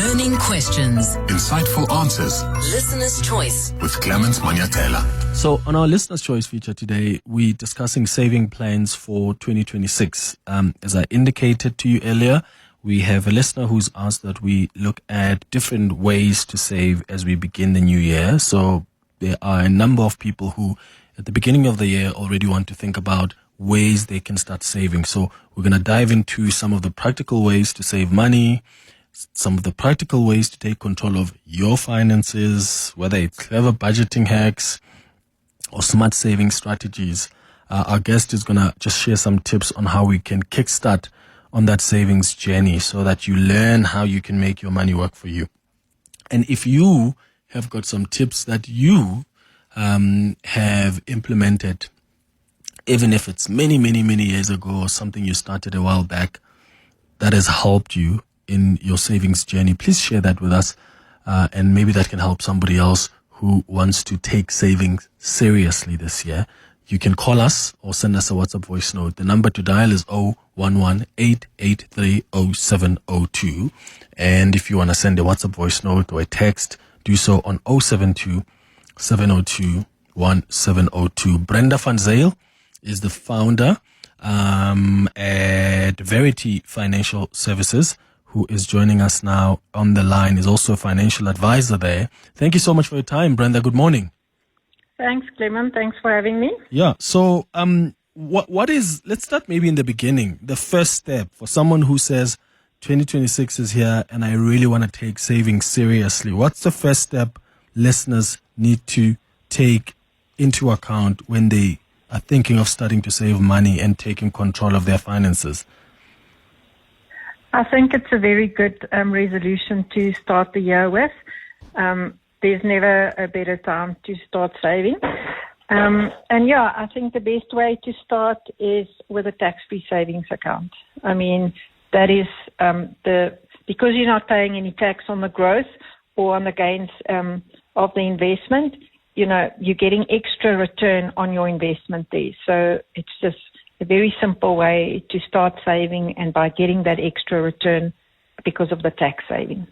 Burning questions. Insightful answers. Listener's choice. With Clement Manyathela. So on our Listener's Choice feature today, we're discussing saving plans for 2026. As I indicated to you earlier, we have a listener who's asked that we look at different ways to save as we begin the new year. So there are a number of people who at the beginning of the year already want to think about ways they can start saving. So we're going to dive into some of the practical ways to save money, some of the practical ways to take control of your finances, whether it's clever budgeting hacks or smart saving strategies. Our guest is going to just share some tips on how we can kickstart on that savings journey so that you learn how you can make your money work for you. And if you have got some tips that you have implemented, even if it's many years ago or something you started a while back that has helped you in your savings journey, please share that with us. And maybe that can help somebody else who wants to take savings seriously this year. You can call us or send us a WhatsApp voice note. The number to dial is 011-883-0702. And if you want to send a WhatsApp voice note or a text, do so on 072-702-1702. Brenda van Zijl is the founder at Verity Financial Services, who is joining us now on the line, is also a financial advisor there. Thank you so much for your time, Brenda. Good morning. Thanks, Clement. Thanks for having me. Yeah. So, what is, let's start maybe in the beginning, the first step for someone who says 2026 is here and I really want to take saving seriously. What's the first step listeners need to take into account when they are thinking of starting to save money and taking control of their finances? I think it's a very good resolution to start the year with. There's never a better time to start saving. I think the best way to start is with a tax-free savings account. I mean, that is because you're not paying any tax on the growth or on the gains of the investment, you're getting extra return on your investment there. So it's just a very simple way to start saving, and by getting that extra return because of the tax saving.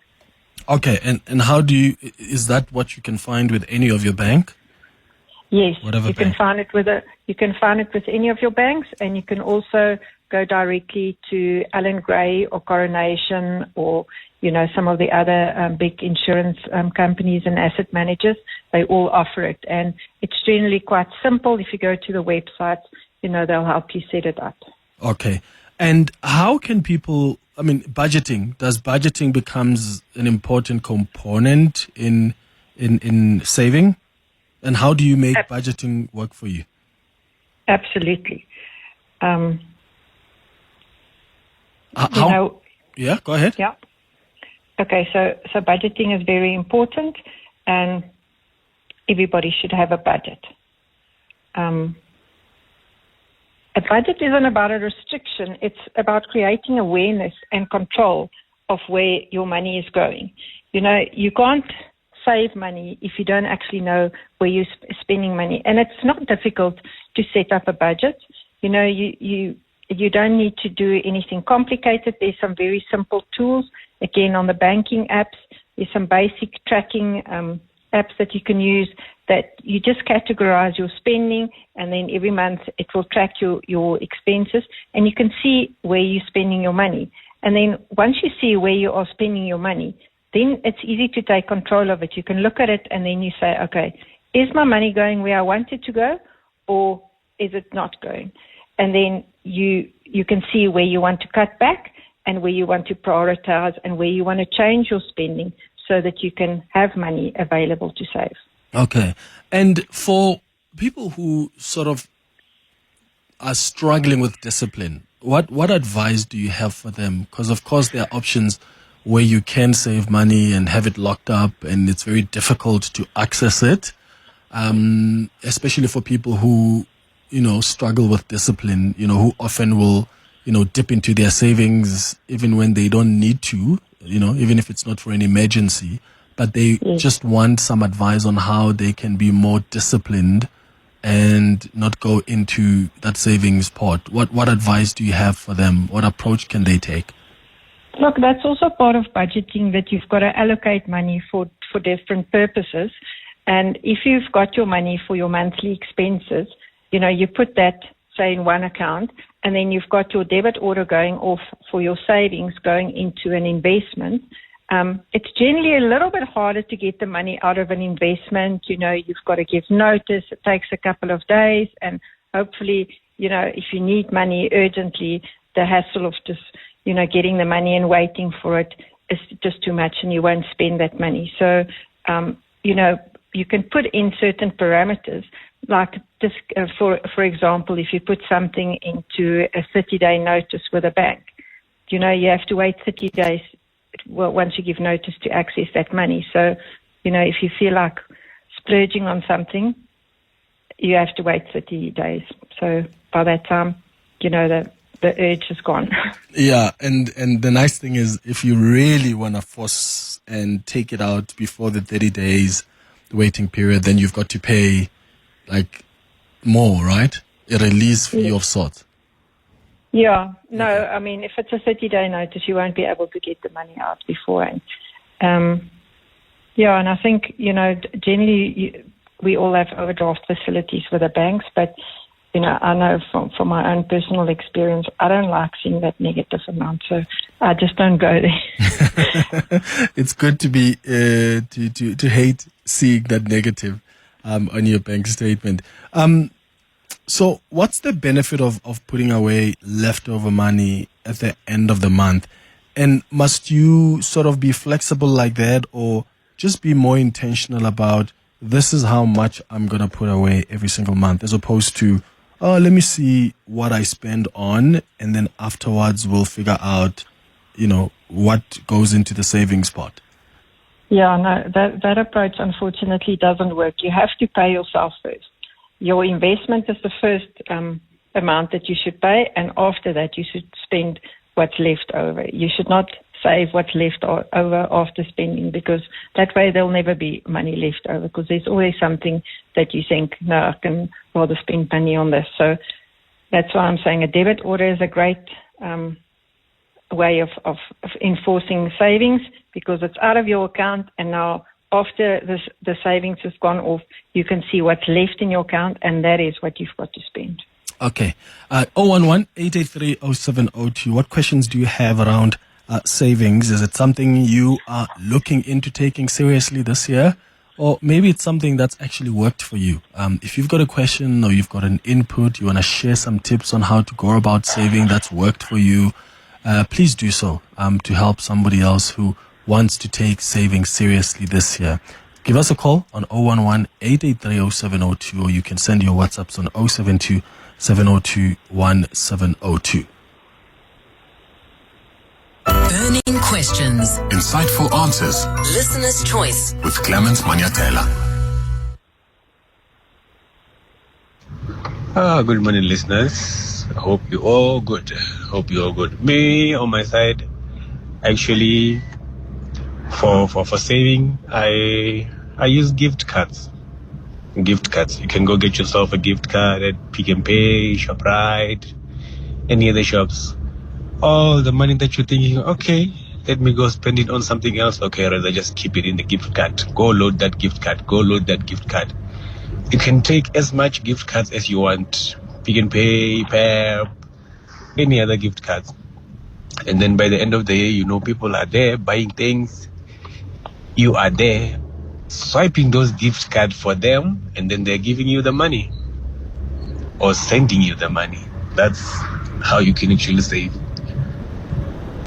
Okay, and how is that what you can find with any of your bank? Yes, Whatever you can find it with any of your banks, and you can also go directly to Allen Gray or Coronation or some of the other big insurance companies and asset managers. They all offer it, and it's generally quite simple. If you go to the website, they'll help you set it up. Okay, and how can people? I mean, budgeting. Does budgeting becomes an important component in saving? And how do you make budgeting work for you? Absolutely. Yeah, go ahead. Yeah. Okay, so budgeting is very important, and everybody should have a budget. A budget isn't about a restriction. It's about creating awareness and control of where your money is going. You can't save money if you don't actually know where you're spending money. And it's not difficult to set up a budget. You don't need to do anything complicated. There's some very simple tools. Again, on the banking apps, there's some basic tracking apps that you can use that you just categorize your spending, and then every month it will track your expenses, and you can see where you're spending your money. And then once you see where you are spending your money, then it's easy to take control of it. You can look at it and then you say, okay, is my money going where I want it to go, or is it not going? And then you can see where you want to cut back and where you want to prioritize and where you want to change your spending so that you can have money available to save. Okay. And for people who sort of are struggling with discipline, what advice do you have for them? Because, of course, there are options where you can save money and have it locked up, and it's very difficult to access it, especially for people who, struggle with discipline, who often will, dip into their savings even when they don't need to, even if it's not for an emergency. But they just want some advice on how they can be more disciplined and not go into that savings pot. What advice do you have for them? What approach can they take? Look, that's also part of budgeting, that you've got to allocate money for different purposes. And if you've got your money for your monthly expenses, you put that, say, in one account, and then you've got your debit order going off for your savings going into an investment. It's generally a little bit harder to get the money out of an investment. You've got to give notice. It takes a couple of days, and hopefully, if you need money urgently, the hassle of just, getting the money and waiting for it is just too much, and you won't spend that money. So, you can put in certain parameters, like just, for example, if you put something into a 30-day notice with a bank, you have to wait 30 days once you give notice to access that money. So, if you feel like splurging on something, you have to wait 30 days. So by that time, the urge is gone. Yeah, and the nice thing is, if you really want to force and take it out before the 30 days waiting period, then you've got to pay like more, right? A release fee of sorts. Yeah, no, okay. I mean, if it's a 30-day notice, you won't be able to get the money out beforehand. And I think, generally we all have overdraft facilities with the banks, but, I know from my own personal experience, I don't like seeing that negative amount, so I just don't go there. It's good to be, to hate seeing that negative on your bank statement. So what's the benefit of putting away leftover money at the end of the month? And must you sort of be flexible like that, or just be more intentional about, this is how much I'm going to put away every single month, as opposed to, let me see what I spend on, and then afterwards we'll figure out, what goes into the savings pot? Yeah, no, that approach unfortunately doesn't work. You have to pay yourself first. Your investment is the first amount that you should pay, and after that you should spend what's left over. You should not save what's left over after spending, because that way there'll never be money left over, because there's always something that you think, no, I can rather spend money on this. So that's why I'm saying a debit order is a great way of enforcing savings, because it's out of your account, and now after the savings has gone off, you can see what's left in your account, and that is what you've got to spend. Okay. 011-883-0702. What questions do you have around savings? Is it something you are looking into taking seriously this year? Or maybe it's something that's actually worked for you. If you've got a question or you've got an input, you want to share some tips on how to go about saving that's worked for you, please do so to help somebody else who wants to take saving seriously this year. Give us a call on 011-883-0702, or you can send your WhatsApps on 072-702-1702. Burning questions. Insightful answers. Listener's choice. With Clement Manyathela. Good morning, listeners. I hope you're all good. Me, on my side, actually, for saving, I use gift cards. You can go get yourself a gift card at Pick n Pay, ShopRite, any other shops. All the money that you're thinking, okay, let me go spend it on something else. Okay, rather just keep it in the gift card. Go load that gift card. You can take as much gift cards as you want. Pick n Pay, PAP, any other gift cards. And then by the end of the year, people are there buying things. You are there swiping those gift cards for them, and then they're giving you the money or sending you the money. That's how you can actually save.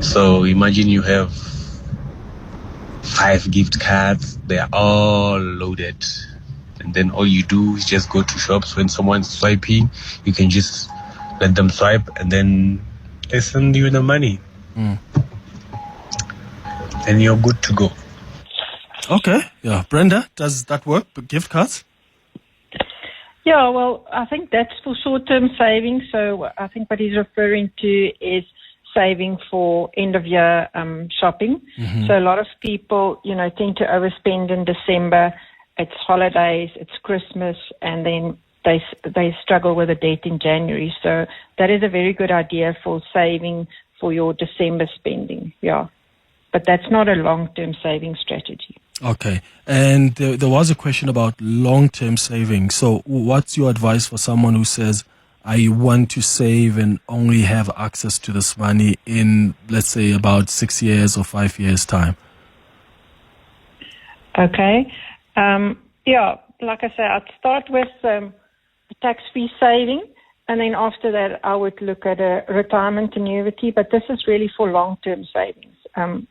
So imagine you have 5 gift cards, they are all loaded. And then all you do is just go to shops. When someone's swiping, you can just let them swipe, and then they send you the money. And you're good to go. Okay. Yeah. Brenda, does that work, gift cards? Yeah, well, I think that's for short-term savings. So I think what he's referring to is saving for end-of-year shopping. Mm-hmm. So a lot of people, tend to overspend in December. It's holidays, it's Christmas, and then they struggle with a debt in January. So that is a very good idea for saving for your December spending. Yeah. But that's not a long-term saving strategy. Okay. And there was a question about long-term saving. So what's your advice for someone who says, I want to save and only have access to this money in, let's say, about 6 years or 5 years' time? Okay. Yeah, like I say, I'd start with a tax-free saving, and then after that I would look at a retirement annuity, but this is really for long-term savings.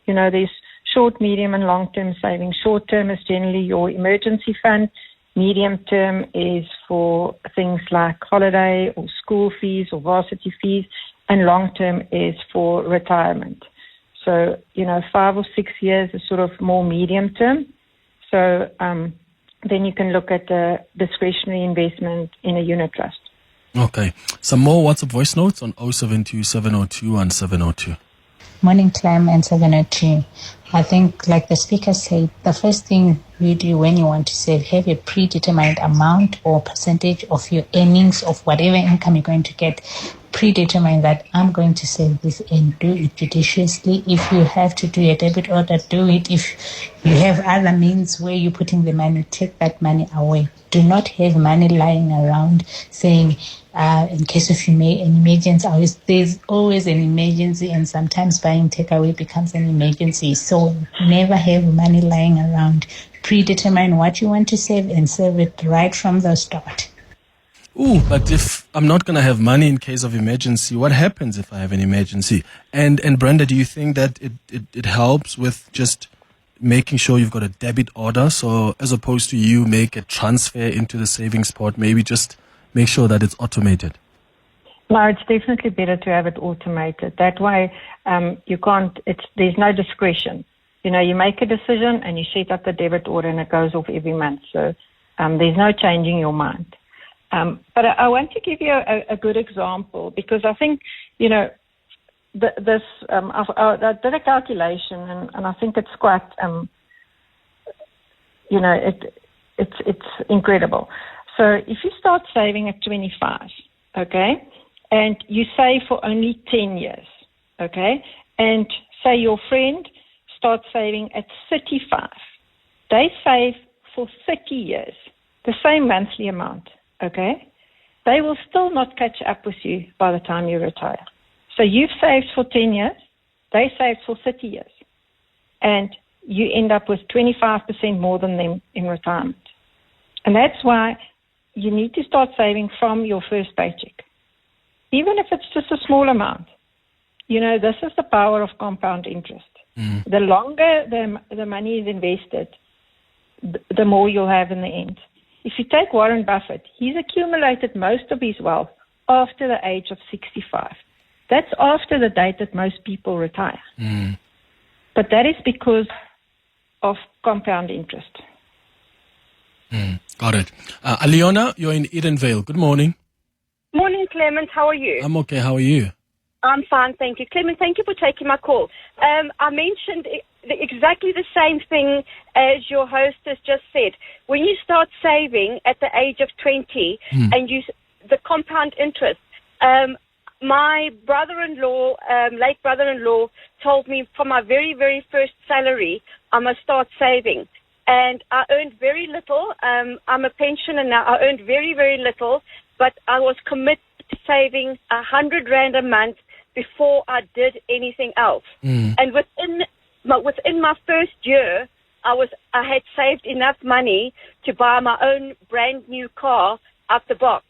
There's short, medium, and long-term savings. Short-term is generally your emergency fund. Medium-term is for things like holiday or school fees or varsity fees, and long-term is for retirement. So, 5 or 6 years is sort of more medium-term. So then you can look at the discretionary investment in a unit trust. Okay. Some more WhatsApp voice notes on 072 702 and 702. Morning, Clem and 702. I think, like the speaker said, the first thing you do when you want to save, have a predetermined amount or percentage of your earnings of whatever income you're going to get. Predetermine that I'm going to save this and do it judiciously. If you have to do a debit order, do it. If you have other means where you're putting the money, take that money away. Do not have money lying around saying, in case of an emergency, there's always an emergency, and sometimes buying takeaway becomes an emergency. So never have money lying around. Predetermine what you want to save and save it right from the start. Ooh, but if I'm not going to have money in case of emergency, what happens if I have an emergency? And Brenda, do you think that it helps with just making sure you've got a debit order? So as opposed to you make a transfer into the savings pot, maybe just make sure that it's automated. No, it's definitely better to have it automated. That way, there's no discretion. You make a decision and you set up the debit order and it goes off every month. So there's no changing your mind. But I want to give you a good example, because I think, I did a calculation and I think it's quite, it's incredible. So if you start saving at 25, okay, and you save for only 10 years, okay, and say your friend starts saving at 35, they save for 30 years, the same monthly amount, okay, they will still not catch up with you by the time you retire. So you've saved for 10 years, they saved for 30 years, and you end up with 25% more than them in retirement. And that's why you need to start saving from your first paycheck, even if it's just a small amount. This is the power of compound interest. The longer the money is invested, the more you'll have in the end. If you take Warren Buffett, he's accumulated most of his wealth after the age of 65. That's after the date that most people retire. But that is because of compound interest. Got it. Aliona, you're in Edenvale. Good morning. Morning, Clement. How are you? I'm okay. How are you? I'm fine, thank you. Clement, thank you for taking my call. I mentioned exactly the same thing as your host has just said. When you start saving at the age of 20 and the compound interest, my brother-in-law, late brother-in-law, told me from my very, very first salary, I must start saving. And I earned very little. I'm a pensioner now. I earned very, very little, but I was committed to saving 100 Rand a month before I did anything else. And within my first year, I had saved enough money to buy my own brand new car out the box.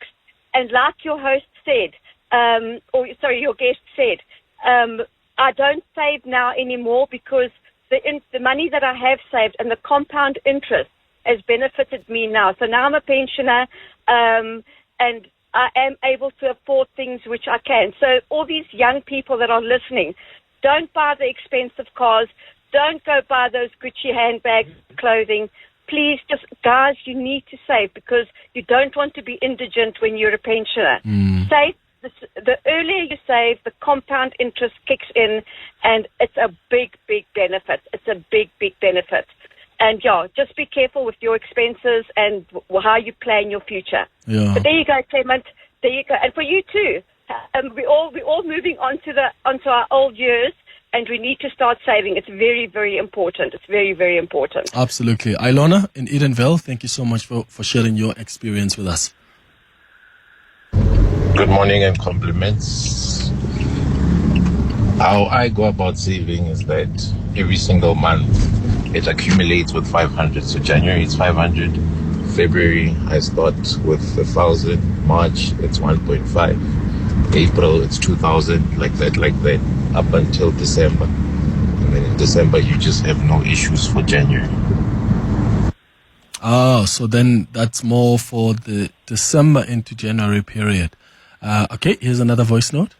And like your host said, your guest said, I don't save now anymore because the money that I have saved and the compound interest has benefited me now. So now I'm a pensioner, and I am able to afford things which I can. So all these young people that are listening, don't buy the expensive cars. Don't go buy those Gucci handbags, clothing. Please, guys, you need to save because you don't want to be indigent when you're a pensioner. Save. The earlier you save, the compound interest kicks in, and it's a big, big benefit. It's a big, big benefit. And, just be careful with your expenses and how you plan your future. Yeah. But there you go, Clement. There you go. And for you, too. we're all moving onto our old years, and we need to start saving. It's very, very important. It's very, very important. Absolutely. Ilona in Edenville, thank you so much for sharing your experience with us. Good morning and compliments. How I go about saving is that every single month it accumulates with 500. So January it's 500, February I start with 1,000, March it's 1.5, April it's 2,000, like that, up until December. And then in December you just have no issues for January. So then that's more for the December into January period. Okay, here's another voice note.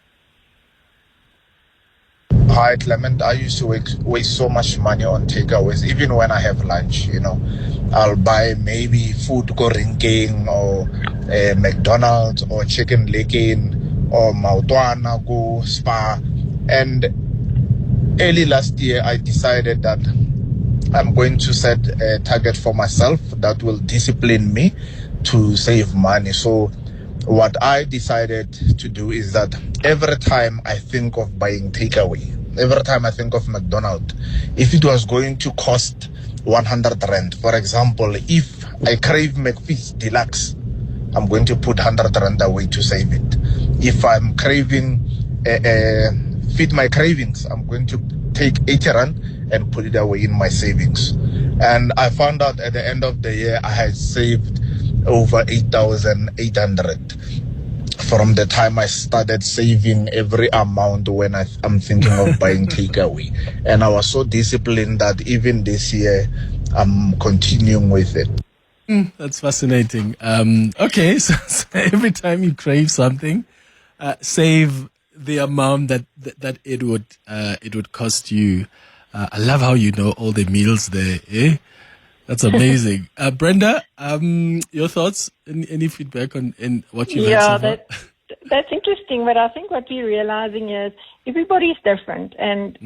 Hi, Clement. I used to waste so much money on takeaways. Even when I have lunch, I'll buy maybe food go rinking or McDonald's or chicken licking or Mautwana go spa. And early last year, I decided that I'm going to set a target for myself that will discipline me to save money. So what I decided to do is that every time I think of buying takeaway, every time I think of McDonald's, if it was going to cost 100 rand, for example, if I crave McFeast Deluxe, I'm going to put 100 rand away to save it. If I'm craving, feed my cravings, I'm going to take 80 rand and put it away in my savings. And I found out at the end of the year, I had saved over 8,800 from the time I started saving every amount when I'm thinking of buying takeaway. And I was so disciplined that even this year, I'm continuing with it. That's fascinating. Okay, so every time you crave something, save the amount that it would cost you. I love how you know all the meals there, eh? That's amazing. Brenda, your thoughts? Any feedback on what you've heard so far? That's interesting. But I think what we're realizing is everybody's different. And,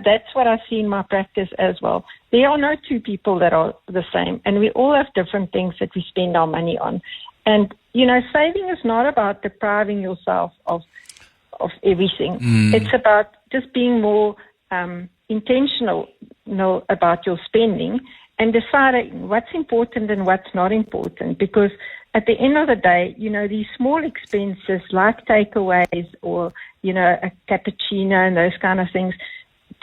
that's what I see in my practice as well. There are no two people that are the same. And we all have different things that we spend our money on. And, saving is not about depriving yourself of everything. It's about just being more intentional about your spending and deciding what's important and what's not important. Because at the end of the day, these small expenses like takeaways or, a cappuccino and those kind of things,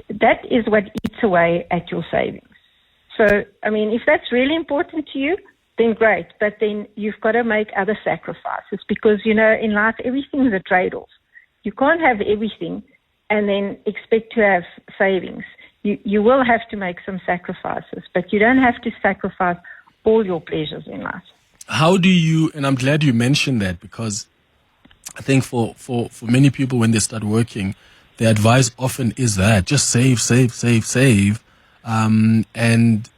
that is what eats away at your savings. So, if that's really important to you, then great. But then you've got to make other sacrifices because, in life, everything is a trade-off. You can't have everything and then expect to have savings. You will have to make some sacrifices, but you don't have to sacrifice all your pleasures in life. How do you, and I'm glad you mentioned that because I think for many people when they start working, the advice often is that just save. And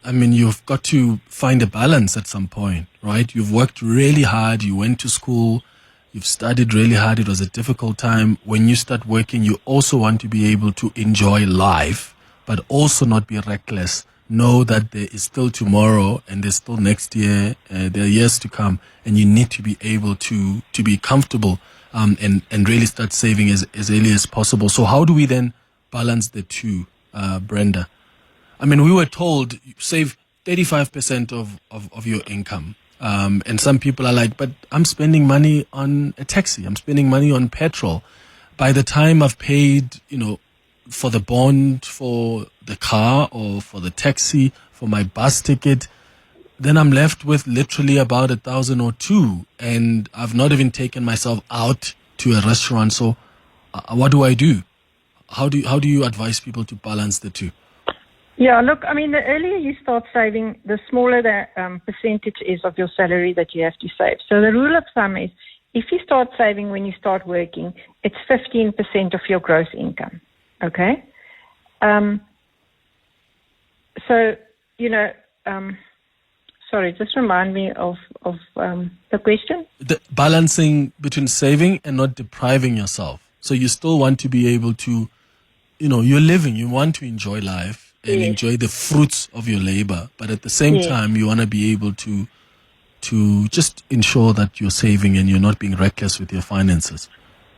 you've got to find a balance at some point, right? You've worked really hard. You went to school. You've studied really hard. It was a difficult time. When you start working, you also want to be able to enjoy life, but also not be reckless. Know that there is still tomorrow and there's still next year. There are years to come, and you need to be able to be comfortable and really start saving as early as possible. So how do we then balance the two, Brenda? We were told save 35% of your income. And some people are like, but I'm spending money on a taxi. I'm spending money on petrol. By the time I've paid, for the bond, for the car or for the taxi, for my bus ticket, then I'm left with literally about 1,000 or 2. And I've not even taken myself out to a restaurant. So what do I do? How do you advise people to balance the two? Yeah, look, the earlier you start saving, the smaller the percentage is of your salary that you have to save. So the rule of thumb is if you start saving when you start working, it's 15% of your gross income. Okay? Sorry, just remind me of the question. The balancing between saving and not depriving yourself. So you still want to be able to, you're living, you want to enjoy life and enjoy the fruits of your labor. But at the same time, you want to be able to just ensure that you're saving and you're not being reckless with your finances.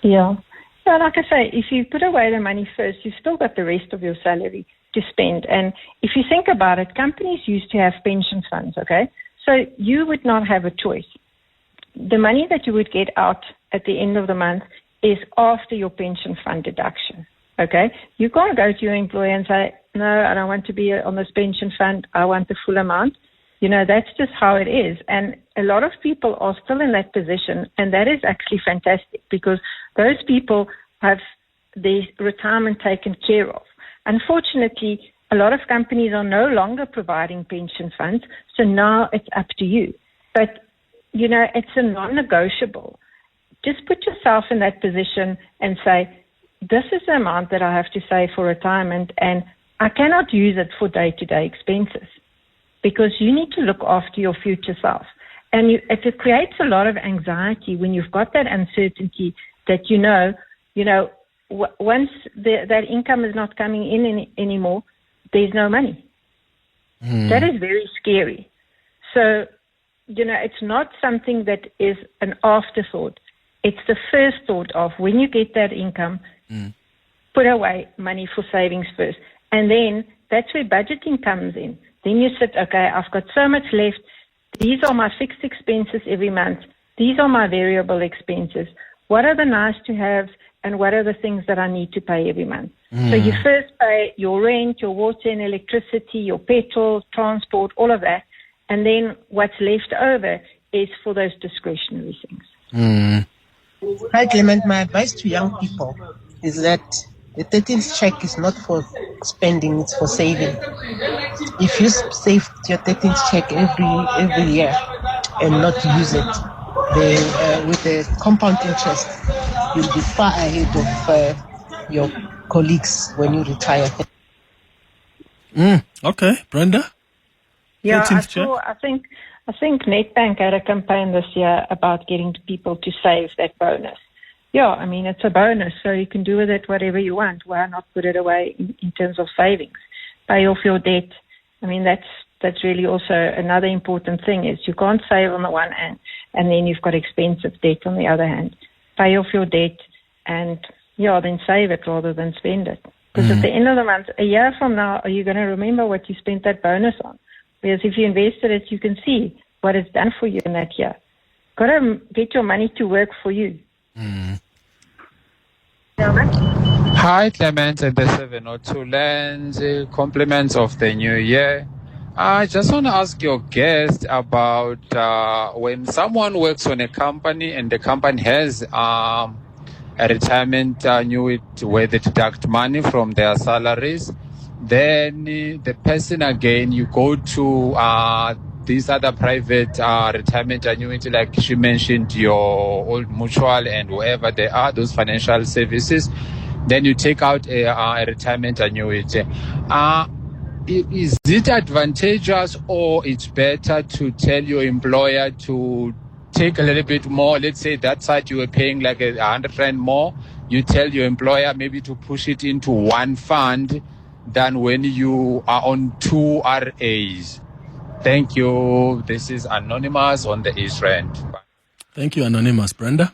Yeah. So like I say, if you put away the money first, you've still got the rest of your salary to spend. And if you think about it, companies used to have pension funds, okay? So you would not have a choice. The money that you would get out at the end of the month is after your pension fund deduction, okay? You can't go to your employer and say, no, I don't want to be on this pension fund. I want the full amount. You know, that's just how it is. And a lot of people are still in that position, and that is actually fantastic because those people have their retirement taken care of. Unfortunately, a lot of companies are no longer providing pension funds, so now it's up to you. But, you know, it's a non-negotiable. Just put yourself in that position and say, this is the amount that I have to save for retirement, and I cannot use it for day-to-day expenses because you need to look after your future self. And it creates a lot of anxiety when you've got that uncertainty that once that income is not coming in anymore, there's no money. That is very scary. So, you know, it's not something that is an afterthought. It's the first thought of when you get that income, put away money for savings first. And then that's where budgeting comes in. Then you sit, okay, I've got so much left. These are my fixed expenses every month. These are my variable expenses. What are the nice to haves and what are the things that I need to pay every month? So you first pay your rent, your water and electricity, your petrol, transport, all of that. And then what's left over is for those discretionary things. Hi, Clement. My advice to young people is that the 13th check is not for spending, it's for saving. If you save your 13th check every year and not use it, then with the compound interest, you'll be far ahead of your colleagues when you retire. Okay, Brenda? Yeah, 13th check? I think Nedbank had a campaign this year about getting people to save that bonus. Yeah, I mean, it's a bonus, so you can do with it whatever you want. Why not put it away in terms of savings? Pay off your debt. I mean, that's really also another important thing is you can't save on the one hand and then you've got expensive debt on the other hand. Pay off your debt and, then save it rather than spend it. Because at the end of the month, a year from now, are you going to remember what you spent that bonus on? Because if you invested it, you can see what it's done for you in that year. Got to get your money to work for you. Hi, Clement and the 702 Lands. Compliments of the new year. I just want to ask your guest about when someone works on a company and the company has a retirement annuity where they deduct money from their salaries. Then the person again, you go to these other private retirement annuity, like she mentioned, your Old Mutual and wherever they are, those financial services. Then you take out a retirement annuity. Is it advantageous or it's better to tell your employer to take a little bit more? Let's say that side you were paying like 100 Rand more. You tell your employer maybe to push it into one fund than when you are on two RAs. Thank you. This is Anonymous on the East Rand. Thank you, Anonymous. Brenda?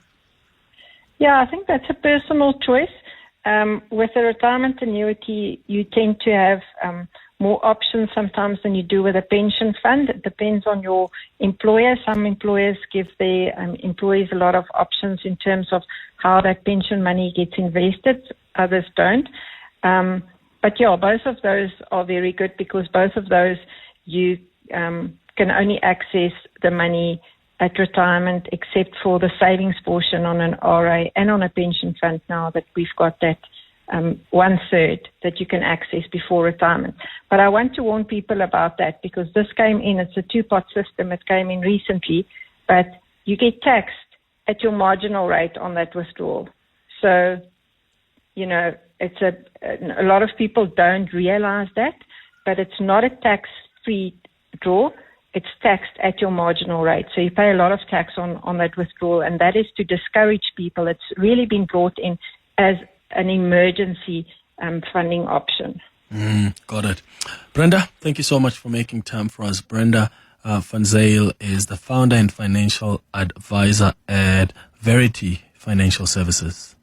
Yeah, I think that's a personal choice. With a retirement annuity, you tend to have more options sometimes than you do with a pension fund. It depends on your employer. Some employers give their employees a lot of options in terms of how that pension money gets invested. Others don't. But yeah, both of those are very good because both of those you can only access the money at retirement except for the savings portion on an RA and on a pension fund now that we've got that 1/3 that you can access before retirement. But I want to warn people about that because this came in, it's a two-part system, it came in recently, but you get taxed at your marginal rate on that withdrawal. So, it's a lot of people don't realize that, but it's not a tax-free draw. It's taxed at your marginal rate. So you pay a lot of tax on that withdrawal, and that is to discourage people. It's really been brought in as an emergency funding option. Got it. Brenda, thank you so much for making time for us. Brenda van Zijl is the founder and financial advisor at Verity Financial Services.